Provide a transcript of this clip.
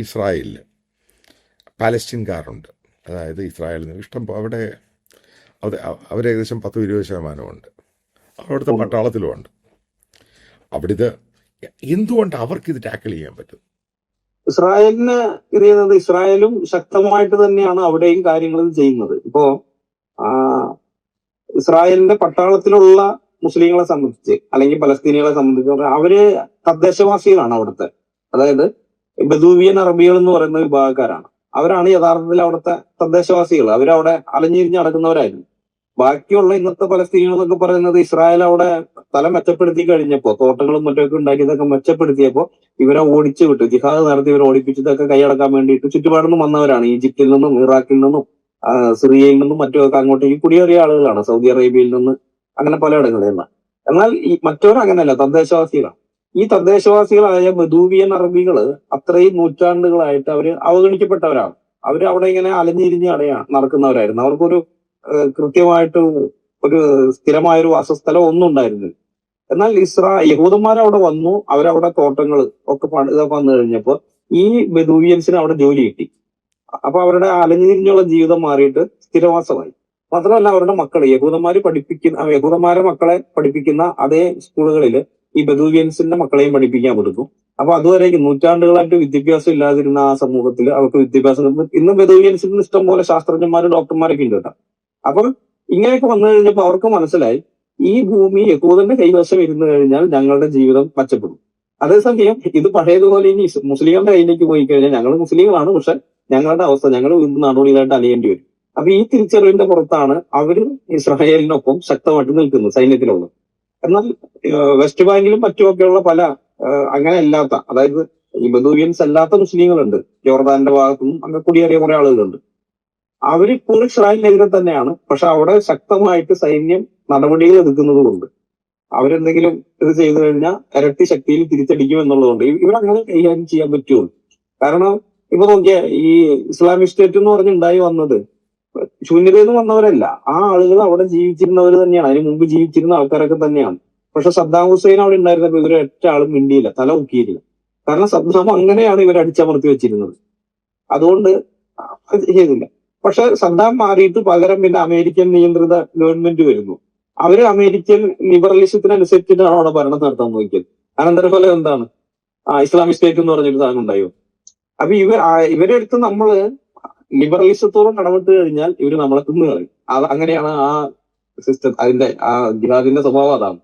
ഇസ്രായേലിൽ പാലസ്തീൻകാരുണ്ട്. അതായത് ഇസ്രായേലിൽ നിന്ന് ഇഷ്ടം അവിടെ അവരേകദേശം 10-20% അവിടുത്തെ പട്ടാളത്തിലുമുണ്ട്. അവിടുത്തെ എന്തുകൊണ്ട് അവർക്കിത് ടാക്കിൾ ചെയ്യാൻ പറ്റും? ഇസ്രായേലിന് ഇത് ചെയ്യുന്നത്, ഇസ്രായേലും ശക്തമായിട്ട് തന്നെയാണ് അവിടെയും കാര്യങ്ങൾ ചെയ്യുന്നത്. ഇപ്പോ ഇസ്രായേലിന്റെ പട്ടാളത്തിലുള്ള മുസ്ലിങ്ങളെ സംബന്ധിച്ച് അല്ലെങ്കിൽ പലസ്തീനികളെ സംബന്ധിച്ച് അവര് തദ്ദേശവാസികളാണ് അവിടുത്തെ. അതായത് ബദൂവിയൻ അറബികൾ എന്ന് പറയുന്ന വിഭാഗക്കാരാണ്. അവരാണ് യഥാർത്ഥത്തിൽ അവിടുത്തെ തദ്ദേശവാസികൾ. അവരവിടെ അലഞ്ഞിരിഞ്ഞ് നടക്കുന്നവരായിരുന്നു. ബാക്കിയുള്ള ഇന്നത്തെ പലസ്തീനികൾ എന്നൊക്കെ പറയുന്നത് ഇസ്രായേൽ അവിടെ സ്ഥലം മെച്ചപ്പെടുത്തി കഴിഞ്ഞപ്പോ, തോട്ടങ്ങളും മറ്റൊക്കെ ഉണ്ടാക്കിയതൊക്കെ മെച്ചപ്പെടുത്തിയപ്പോ ഇവരെ ഓടിച്ചു വിട്ടു. ജിഹാദ് നടത്തി ഇവരെ ഓടിപ്പിച്ചതൊക്കെ കൈയടക്കാൻ വേണ്ടിയിട്ട് ചുറ്റുപാടും വന്നവരാണ്. ഈജിപ്തിൽ നിന്നും ഇറാഖിൽ നിന്നും സിറിയയിൽ നിന്നും മറ്റുമൊക്കെ അങ്ങോട്ടേക്ക് കുടിയേറിയ ആളുകളാണ്. സൗദി അറേബ്യയിൽ നിന്ന് അങ്ങനെ പലയിടങ്ങളിൽ നിന്ന്. എന്നാൽ ഈ മറ്റവർ അങ്ങനെയല്ല, തദ്ദേശവാസികളാണ്. ഈ തദ്ദേശവാസികളായ ബദൂവിയൻ അറബികള് അത്രയും നൂറ്റാണ്ടുകളായിട്ട് അവര് അവഗണിക്കപ്പെട്ടവരാണ്. അവര് അവിടെ ഇങ്ങനെ അലഞ്ഞിരിഞ്ഞ് നടക്കുന്നവരായിരുന്നു. അവർക്കൊരു കൃത്യമായിട്ട് ഒരു സ്ഥിരമായൊരു വാസസ്ഥലം ഒന്നും ഉണ്ടായിരുന്നില്ല. എന്നാൽ യഹൂദന്മാരവിടെ വന്നു. അവരവിടെ തോട്ടങ്ങൾ ഒക്കെ ഇതൊക്കെ വന്നു കഴിഞ്ഞപ്പോ ഈ ബദൂവിയൻസിന് അവിടെ ജോലി കിട്ടി. അപ്പൊ അവരുടെ അലഞ്ഞിരിഞ്ഞുള്ള ജീവിതം മാറിയിട്ട് സ്ഥിരവാസമായി. മാത്രമല്ല അവരുടെ മക്കളെ യഹൂദന്മാരെ മക്കളെ പഠിപ്പിക്കുന്ന അതേ സ്കൂളുകളിൽ ഈ ബദൂവിയൻസിന്റെ മക്കളെയും പഠിപ്പിക്കാൻ കൊടുക്കും. അപ്പൊ അതുവരെ നൂറ്റാണ്ടുകളായിട്ട് വിദ്യാഭ്യാസം ഇല്ലാതിരുന്ന ആ സമൂഹത്തിൽ അവർക്ക് വിദ്യാഭ്യാസം. ഇന്ന് ബദൂവിയൻസിന് ഇഷ്ടം പോലെ ശാസ്ത്രജ്ഞന്മാരും ഡോക്ടർമാരൊക്കെ ഉണ്ട് കേട്ടോ. അപ്പം ഇങ്ങനെയൊക്കെ വന്നു കഴിഞ്ഞപ്പോൾ അവർക്ക് മനസ്സിലായി ഈ ഭൂമി യഹൂദന്റെ കൈവശം ഇരുന്നു കഴിഞ്ഞാൽ ഞങ്ങളുടെ ജീവിതം മെച്ചപ്പെടും. അതേസമയം ഇത് പഴയതുപോലെ ഇനി മുസ്ലിങ്ങളുടെ കയ്യിലേക്ക് പോയി കഴിഞ്ഞാൽ ഞങ്ങൾ മുസ്ലിങ്ങളാണ്, പക്ഷെ ഞങ്ങളുടെ അവസ്ഥ ഞങ്ങൾ നടപടിയിലായിട്ട് അലയേണ്ടി വരും. അപ്പൊ ഈ തിരിച്ചറിവിന്റെ പുറത്താണ് അവര് ഇസ്രായേലിനൊപ്പം ശക്തമായിട്ട് നിൽക്കുന്നത് സൈന്യത്തിലുള്ള. എന്നാൽ വെസ്റ്റ് ബാങ്കിലും മറ്റുമൊക്കെയുള്ള പല അങ്ങനെ അല്ലാത്ത, അതായത് ഈ ബദൂവിയൻസ് അല്ലാത്ത മുസ്ലിങ്ങളുണ്ട്. ജോർദാന്റെ ഭാഗത്തുനിന്നും അങ്ങനെ കുടിയേറിയ കുറെ ആളുകളുണ്ട്. അവരിപ്പോൾ ഇസ്രായേലിനെതിരെ തന്നെയാണ്. പക്ഷെ അവിടെ ശക്തമായിട്ട് സൈന്യം നടപടികൾ എടുക്കുന്നത് കൊണ്ട് അവരെന്തെങ്കിലും ഇത് ചെയ്തു കഴിഞ്ഞാൽ ഇരട്ടി ശക്തിയിൽ തിരിച്ചടിക്കും എന്നുള്ളതുകൊണ്ട് ഇവരങ്ങനെ കൈകാര്യം ചെയ്യാൻ പറ്റുള്ളൂ. കാരണം ഇപ്പൊ നോക്കിയ ഈ ഇസ്ലാമിക് സ്റ്റേറ്റ് എന്ന് പറഞ്ഞുണ്ടായി വന്നത് ശൂന്യതയിൽ നിന്ന് വന്നവരല്ല. ആ ആളുകൾ അവിടെ ജീവിച്ചിരുന്നവർ തന്നെയാണ്. അതിന് മുമ്പ് ജീവിച്ചിരുന്ന ആൾക്കാരൊക്കെ തന്നെയാണ്. പക്ഷെ സദ്ദാം ഹുസൈൻ അവിടെ ഉണ്ടായിരുന്നപ്പോൾ ഇവരെ ഒറ്റ ആളും മിണ്ടിയില്ല, തല ഊക്കിയില്ല. കാരണം സദ്ദാം അങ്ങനെയാണ് ഇവർ അടിച്ചമർത്തി വെച്ചിരുന്നത്. അതുകൊണ്ട് ചെയ്തില്ല. പക്ഷെ സദ്ദാം മാറിയിട്ട് പകരം പിന്നെ അമേരിക്കൻ നിയന്ത്രിത ഗവൺമെന്റ് വരുന്നു. അവര് അമേരിക്കൻ ലിബറലിസത്തിനനുസരിച്ചിട്ടാണ് അവിടെ ഭരണം നടത്താൻ നോക്കിയത്. അനന്തരഫലം എന്താണ്? ഇസ്ലാമിക് സ്റ്റേറ്റ് എന്ന് പറഞ്ഞൊരു സാധനം ഉണ്ടായോ? അപ്പൊ ഇവരെ അടുത്ത് നമ്മള് ലിബറലിസത്തോളം കടമെട്ട് കഴിഞ്ഞാൽ ഇവര് നമ്മളെ തിന്നു കളയും. അങ്ങനെയാണ് ആ സിസ്റ്റം, അതിന്റെ ജിഹാദിന്റെ സ്വഭാവം അതാണ്.